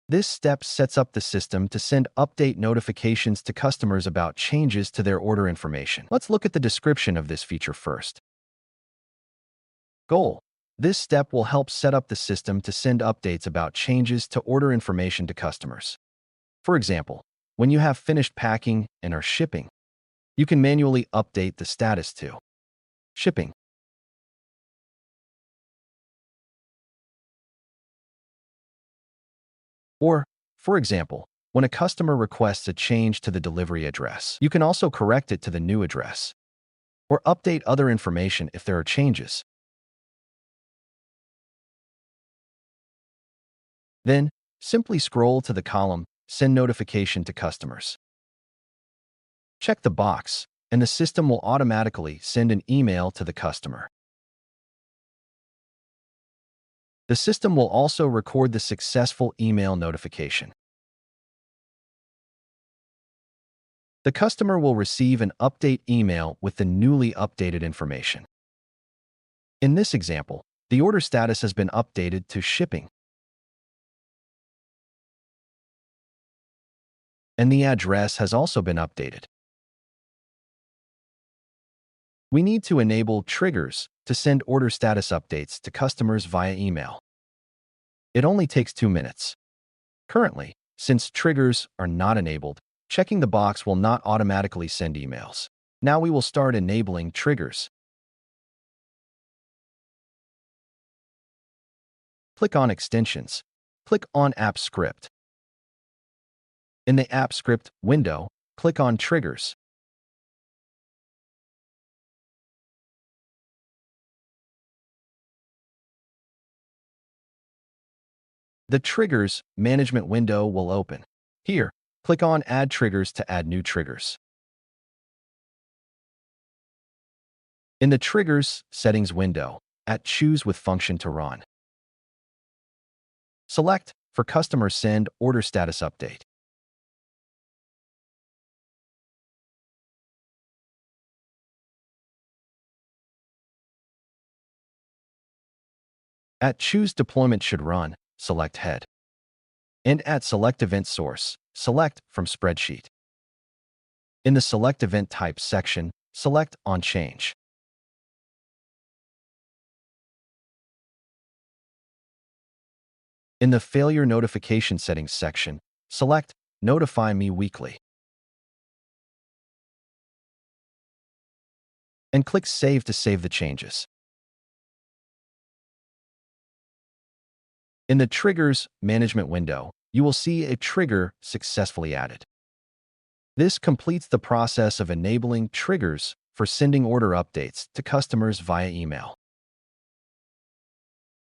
This step sets up the system to send update notifications to customers about changes to their order information. Let's look at the description of this feature first. Goal. This step will help set up the system to send updates about changes to order information to customers. For example, when you have finished packing and are shipping, you can manually update the status to shipping. Or, for example, when a customer requests a change to the delivery address, you can also correct it to the new address or update other information if there are changes. Then, simply scroll to the column Send Notification to Customers. Check the box, and the system will automatically send an email to the customer. The system will also record the successful email notification. The customer will receive an update email with the newly updated information. In this example, the order status has been updated to shipping, and the address has also been updated. We need to enable triggers to send order status updates to customers via email. It only takes 2 minutes. Currently, since triggers are not enabled, checking the box will not automatically send emails. Now we will start enabling triggers. Click on Extensions. Click on App Script. In the App Script window, click on Triggers. The Triggers management window will open. Here, click on Add Triggers to add new triggers. In the Triggers settings window, at Choose with function to run, select for Customer Send Order Status Update. At Choose Deployment should run, select Head. And at Select Event Source, select from Spreadsheet. In the Select Event Type section, select On Change. In the Failure Notification Settings section, select Notify Me Weekly. And click Save to save the changes. In the Triggers management window, you will see a trigger successfully added. This completes the process of enabling triggers for sending order updates to customers via email.